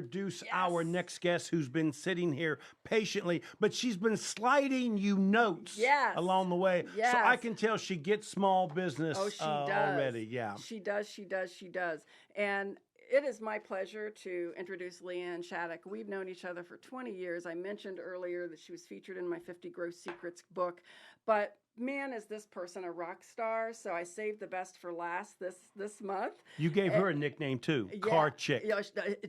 introduce our next guest who's been sitting here patiently, but she's been sliding you notes along the way. So I can tell she gets small business already. Yeah. She does. And it is my pleasure to introduce LeeAnn Shattuck. We've known each other for 20 years. I mentioned earlier that she was featured in my 50 Gross Secrets book, but man, is this person a rock star. So I saved the best for last this month. You gave her a nickname too, Car Chick.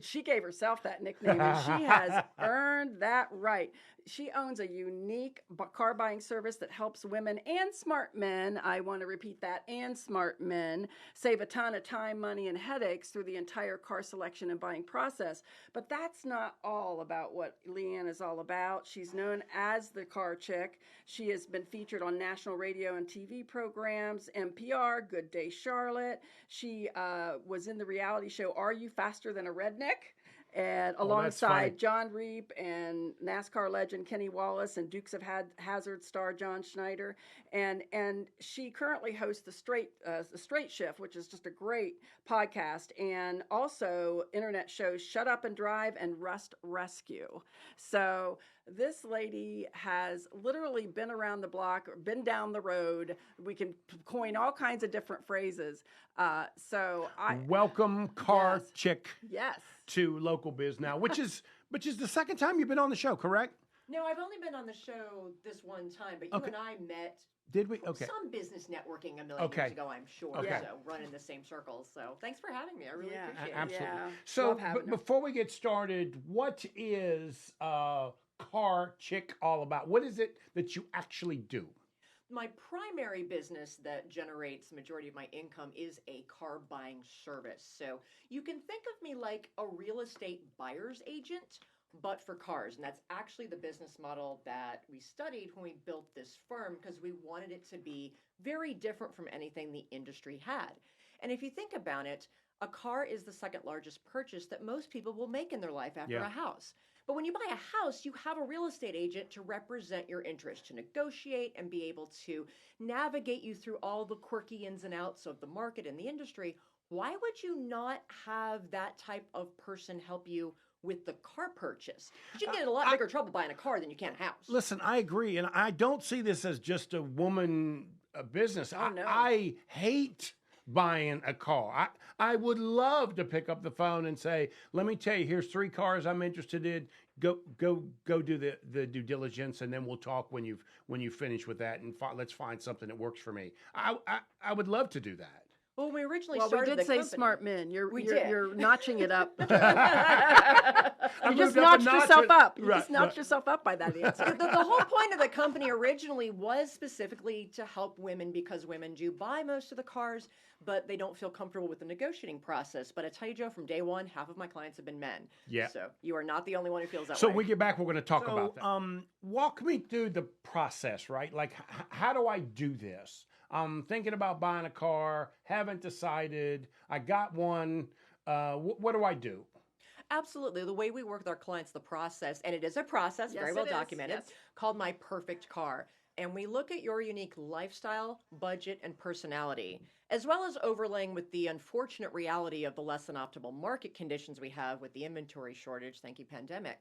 She gave herself that nickname, and she has earned that right. She owns a unique car buying service that helps women and smart men, I want to repeat that, and smart men, save a ton of time, money, and headaches through the entire car selection and buying process. But that's not all about what LeeAnn is all about. She's known as the Car Chick. She has been featured on national radio and TV programs, NPR, Good Day Charlotte. She was in the reality show Are You Faster Than a Redneck? And alongside John Reap and NASCAR legend Kenny Wallace and Dukes of Hazzard star John Schneider, and she currently hosts the Straight Shift, which is just a great podcast, and also internet shows Shut Up and Drive and Rust Rescue. So this lady has literally been around the block or been down the road. We can coin all kinds of different phrases. Welcome, Car Chick. Yes. To Local Biz Now, which is the second time you've been on the show, correct? No, I've only been on the show this one time, but you and I met. Did we? Okay. Some business networking a million years ago, I'm sure. Okay. So running the same circles. So thanks for having me. I really appreciate it. Absolutely. Yeah. So before we get started, what is Car Chick all about? What is it that you actually do? My primary business that generates the majority of my income is a car buying service. So you can think of me like a real estate buyer's agent, but for cars. And that's actually the business model that we studied when we built this firm, because we wanted it to be very different from anything the industry had. And if you think about it, a car is the second largest purchase that most people will make in their life after a house. But when you buy a house, you have a real estate agent to represent your interest, to negotiate and be able to navigate you through all the quirky ins and outs of the market and the industry. Why would you not have that type of person help you with the car purchase? You can get in a lot bigger trouble buying a car than you can a house. Listen, I agree. And I don't see this as just a woman business. Oh, no. I hate buying a car. I would love to pick up the phone and say, let me tell you, here's 3 cars I'm interested in. Go do the due diligence, and then we'll talk when you finish with that, and let's find something that works for me. I would love to do that. Well, when we originally we started did say company, smart men. You're notching it up. You just notched yourself up. You just notched yourself up by that answer. The whole point of the company originally was specifically to help women, because women do buy most of the cars, but they don't feel comfortable with the negotiating process. But I tell you, Joe, from day one, half of my clients have been men. Yeah. So you are not the only one who feels that way. So when we get back, we're going to talk about that. Walk me through the process, right? Like, how do I do this? I'm thinking about buying a car, haven't decided. I got one. What do I do? Absolutely. The way we work with our clients, the process, and it is a process, very well documented, called My Perfect Car. And we look at your unique lifestyle, budget, and personality, as well as overlaying with the unfortunate reality of the less than optimal market conditions we have with the inventory shortage, thank you, pandemic.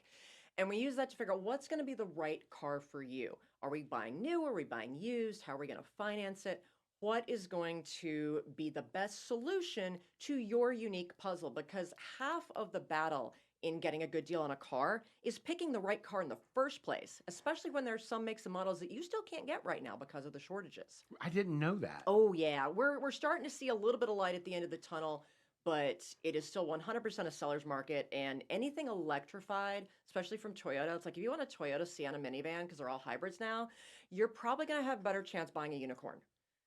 And we use that to figure out what's going to be the right car for you. Are we buying new? Are we buying used? How are we going to finance it? What is going to be the best solution to your unique puzzle? Because half of the battle in getting a good deal on a car is picking the right car in the first place, especially when there's some makes and models that you still can't get right now because of the shortages. I didn't know that. Oh, yeah. We're starting to see a little bit of light at the end of the tunnel, but it is still 100% a seller's market. And anything electrified, especially from Toyota, it's like if you want a Toyota Sienna minivan, because they're all hybrids now, you're probably going to have a better chance buying a unicorn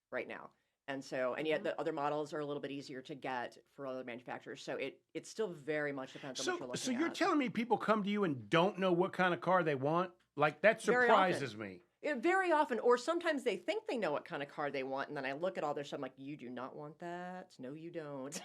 right now. And yet the other models are a little bit easier to get for other manufacturers. So it still very much depends on what you're looking at. So you're telling me people come to you and don't know what kind of car they want? Like, that surprises me. Very often, or sometimes they think they know what kind of car they want, and then I look at all their stuff. I'm like, you do not want that. No, you don't.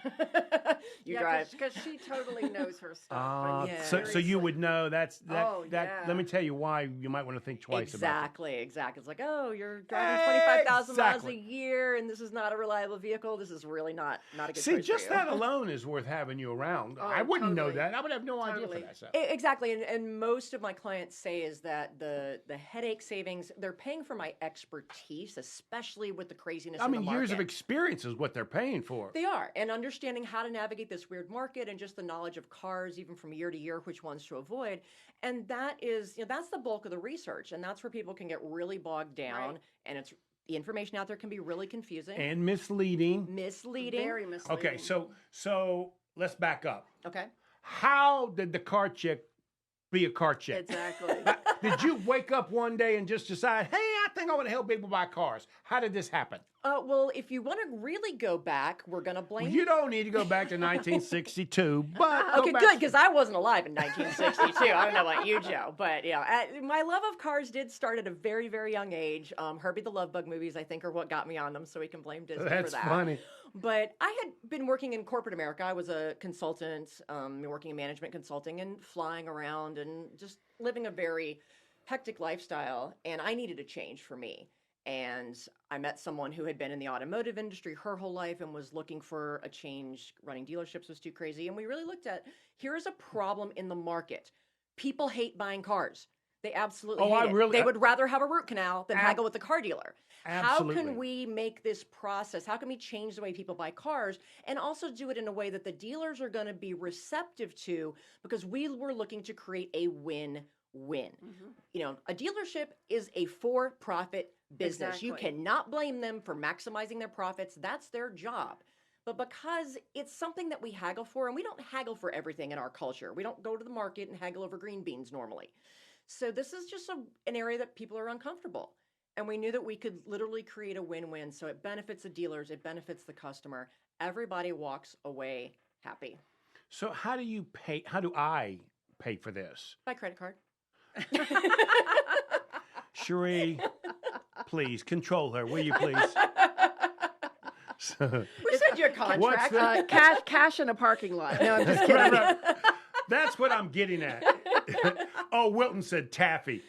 You drive. because she totally knows her stuff. Yeah. So you would know that. Oh, Let yeah. me tell you why you might want to think twice about it. Exactly. It's like, oh, you're driving 25,000 miles a Exactly. year, and this is not a reliable vehicle. This is really not a good See, choice just for you. that alone is worth having you around. Oh, I wouldn't know totally. that. I would have no idea Totally. for that stuff. Exactly, and most of my clients say is that the headache savings, they're paying for my expertise, especially with the craziness I in mean, the market. years of experience is what they're paying for. They are, and understanding how to navigate this weird market and just the knowledge of cars, even from year to year, which ones to avoid. And that is, that's the bulk of the research, and that's where people can get really bogged down, Right. and it's the information out there can be really confusing, And misleading. misleading. Very misleading. Okay, so let's back up. Okay. How did the car chick be a car chick? Exactly. Did you wake up one day and just decide, hey, I think I want to help people buy cars? How did this happen? Well, if you want to really go back, we're going to blame You don't need to go back to 1962, but go Okay, back good, because I wasn't alive in 1962. I don't know about you, Joe, but yeah, my love of cars did start at a very, very young age. Herbie the Love Bug movies, I think, are what got me on them, so we can blame Disney That's for that. funny. But I had been working in corporate America. I was a consultant, working in management consulting and flying around and just living a very hectic lifestyle, and I needed a change for me. And I met someone who had been in the automotive industry her whole life and was looking for a change. Running dealerships was too crazy. And we really looked at, here's a problem in the market. People hate buying cars. They absolutely hate it. They would rather have a root canal than haggle with the car dealer. Absolutely. How can we make this process? How can we change the way people buy cars and also do it in a way that the dealers are going to be receptive to, because we were looking to create a win-win. A dealership is a for-profit business. You Exactly. cannot blame them for maximizing their profits. That's their job. But because it's something that we haggle for, and we don't haggle for everything in our culture. We don't go to the market and haggle over green beans normally. So this is just an area that people are uncomfortable. And we knew that we could literally create a win-win. So it benefits the dealers, it benefits the customer. Everybody walks away happy. So how do you pay? How do I pay for this? By credit card. Cherie, please control her, will you please? So, We send you a What's contract. the- Cash in a parking lot. No, I'm just kidding. Right. That's what I'm getting at. Oh, Wilton said taffy.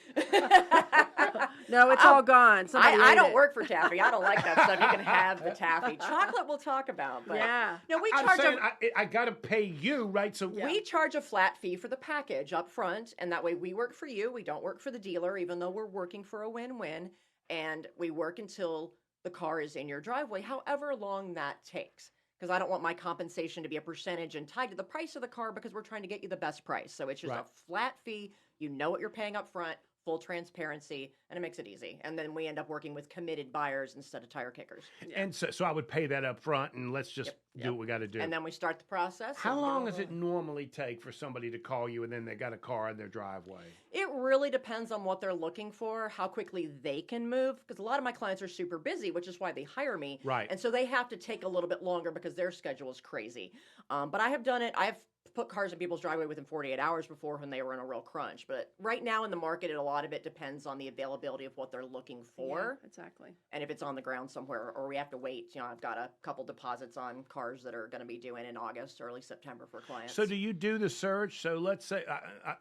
No, it's all gone. Somebody I ate don't it. work for taffy. I don't like that stuff. You can have the taffy. Chocolate we'll talk about. But Yeah. No, we I'm charge saying I got to pay you, right? So We charge a flat fee for the package up front, and that way we work for you. We don't work for the dealer, even though we're working for a win-win. And we work until the car is in your driveway, however long that takes. Because I don't want my compensation to be a percentage and tied to the price of the car, because we're trying to get you the best price. So it's just Right. a flat fee. You know what you're paying up front, full transparency, and it makes it easy. And then we end up working with committed buyers instead of tire kickers. And so I would pay that up front, and let's just do what we got to do. And then we start the process. How and get long it does it rolling. normally take for somebody to call you and then they got a car in their driveway? It really depends on what they're looking for, how quickly they can move, because a lot of my clients are super busy, which is why they hire me. Right. And so they have to take a little bit longer because their schedule is crazy. But I have done it. I've put cars in people's driveway within 48 hours before when they were in a real crunch. But right now in the market, a lot of it depends on the availability of what they're looking for. Yeah, exactly. And if it's on the ground somewhere, or we have to wait. I've got a couple deposits on cars that are going to be due in August, early September for clients. So do you do the search? So let's say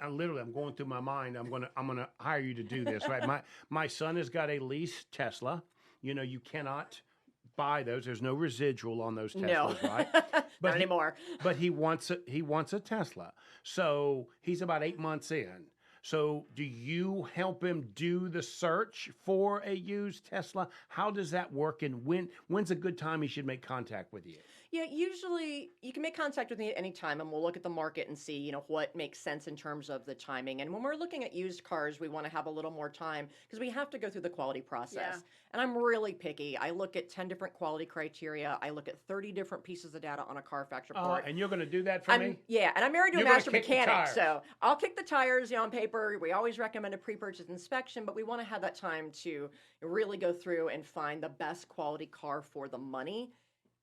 I literally I'm going through my mind. I'm gonna hire you to do this, right? My son has got a leased Tesla. You cannot buy those. There's no residual on those Teslas, No. right? Not anymore. But he wants a Tesla. So he's about 8 months in. So do you help him do the search for a used Tesla? How does that work, and when's a good time he should make contact with you? Yeah, usually you can make contact with me at any time, and we'll look at the market and see, what makes sense in terms of the timing. And when we're looking at used cars, we want to have a little more time because we have to go through the quality process. Yeah. And I'm really picky. I look at 10 different quality criteria. I look at 30 different pieces of data on a Carfax report. And you're going to do that for me? Yeah, and I'm married to You're a gonna master kick the mechanic, tires. so I'll kick the tires, on paper. We always recommend a pre-purchase inspection, but we want to have that time to really go through and find the best quality car for the money.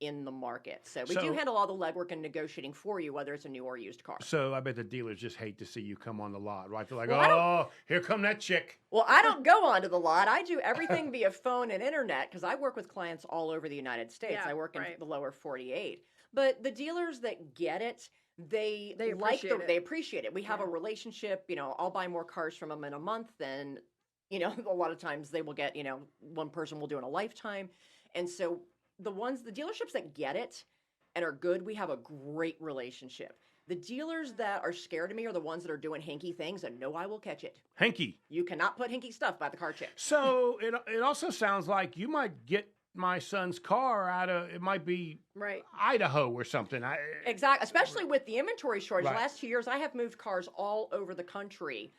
in the market. So we do handle all the legwork and negotiating for you, whether it's a new or used car. So I bet the dealers just hate to see you come on the lot, right? They're like, Well, oh, here come that chick. Well, I don't go onto the lot. I do everything via phone and internet because I work with clients all over the United States. Yeah, I work in right. the lower 48. But the dealers that get it, they appreciate it. they appreciate it. We have a relationship. I'll buy more cars from them in a month than, a lot of times they will get, one person will do in a lifetime. And so the dealerships that get it and are good, we have a great relationship. The dealers that are scared of me are the ones that are doing hinky things and know I will catch it. Hanky. You cannot put hinky stuff by the car chick. So it also sounds like you might get my son's car it might be Right. Idaho or something. Exactly. Especially with the inventory shortage. Right. The last 2 years, I have moved cars all over the country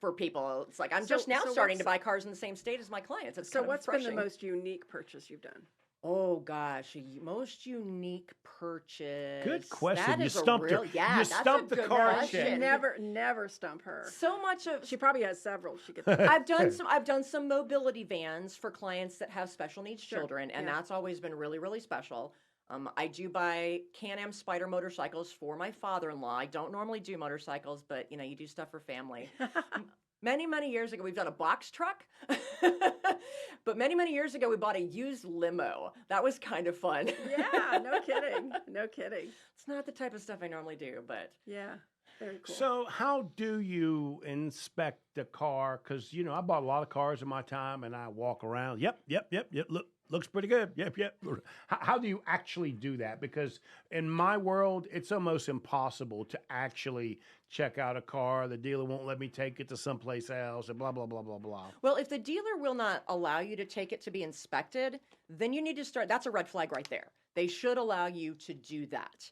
for people. It's like I'm So- just now so starting to what's- buy cars in the same state as my clients. It's So kind of what's been the refreshing. most unique purchase you've done? Oh gosh, most unique purchase. Good question. That You is a stumped her. real, yeah, You that's stumped a the good car question. chick. Never stump her. So much of She probably has several. She could. I've done some mobility vans for clients that have special needs children, and yeah. that's always been really, really special. I do buy Can-Am Spider motorcycles for my father-in-law. I don't normally do motorcycles, but you do stuff for family. Many, many years ago, we've done a box truck, but many, many years ago, we bought a used limo. That was kind of fun. Yeah, no kidding. No kidding. It's not the type of stuff I normally do, but Yeah, very cool. So how do you inspect the car? Because, I bought a lot of cars in my time and I walk around. Yep. Looks pretty good. Yep. How do you actually do that? Because in my world, it's almost impossible to actually check out a car. The dealer won't let me take it to someplace else and blah, blah, blah, blah, blah. well, if the dealer will not allow you to take it to be inspected, then you need to start. That's a red flag right there. They should allow you to do that.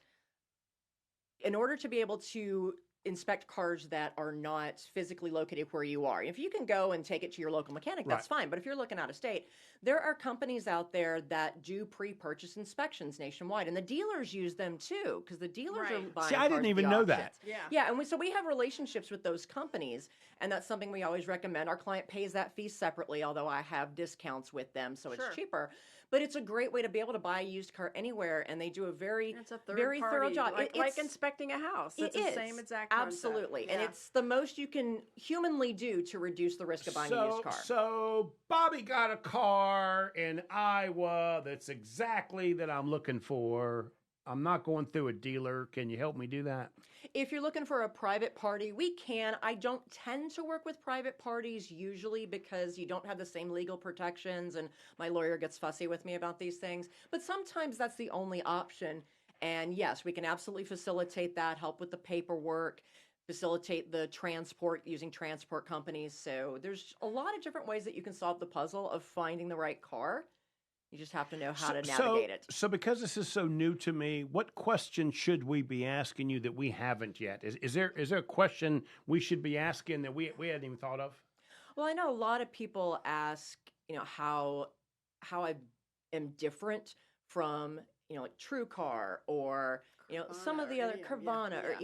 In order to be able to inspect cars that are not physically located where you are. If you can go and take it to your local mechanic, that's fine. But if you're looking out of state, there are companies out there that do pre-purchase inspections nationwide, and the dealers use them too because the dealers are Right. buying. See, I cars didn't at even the know auctions. that. Yeah, and so we have relationships with those companies, and that's something we always recommend. Our client pays that fee separately, although I have discounts with them, so Sure. it's cheaper. But it's a great way to be able to buy a used car anywhere, and they do a very, It's a third very party, thorough job. like inspecting a house. It's the same exact concept. Absolutely, and Yeah. it's the most you can humanly do to reduce the risk of buying a used car. So Bobby got a car in Iowa that's exactly that I'm looking for. I'm not going through a dealer. Can you help me do that? If you're looking for a private party, we can. I don't tend to work with private parties usually because you don't have the same legal protections, and my lawyer gets fussy with me about these things. But sometimes that's the only option. And yes, we can absolutely facilitate that, help with the paperwork, facilitate the transport using transport companies. So there's a lot of different ways that you can solve the puzzle of finding the right car. You just have to know how to navigate it. So because this is so new to me, what question should we be asking you that we haven't yet? Is there a question we should be asking that we hadn't even thought of? Well, I know a lot of people ask, how I am different from, like TrueCar or, some of the other Carvana or,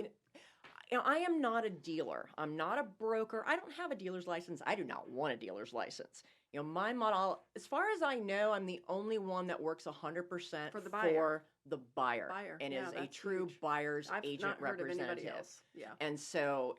I am not a dealer. I'm not a broker. I don't have a dealer's license. I do not want a dealer's license. My model, as far as I know, I'm the only one that works 100% For the buyer. and Yeah, is a that's true huge. buyer's I've agent not heard of representative. anybody else. Yeah. And so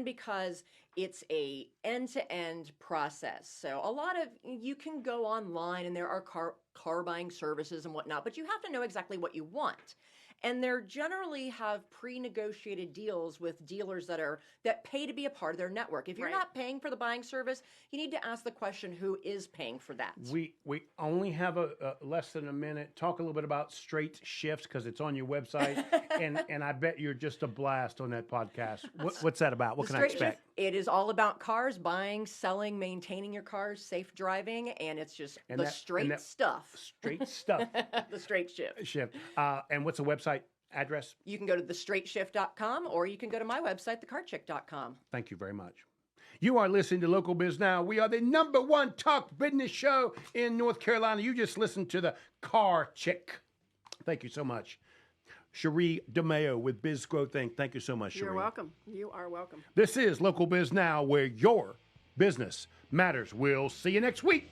because it's a end-to-end process. So a lot of, you can go online and there are car buying services and whatnot, but you have to know exactly what you want. And they generally have pre-negotiated deals with dealers that pay to be a part of their network. If you're Right. not paying for the buying service, you need to ask the question, who is paying for that? We only have a less than a minute. Talk a little bit about straight shifts because it's on your website, and I bet you're just a blast on that podcast. What's that about? What The can I straight expect? shift, it is all about cars, buying, selling, maintaining your cars, safe driving, and it's just straight stuff. Straight stuff. The straight shift. Shift. And what's the website address? You can go to thestraightshift.com or you can go to my website, thecarchick.com. Thank you very much. You are listening to Local Biz Now. We are the #1 talk business show in North Carolina. You just listened to the Car Chick. Thank you so much. Cherie DeMayo with Biz Growth Inc. Thank you so much, Cherie. You're welcome. You are welcome. This is Local Biz Now, where your business matters. We'll see you next week.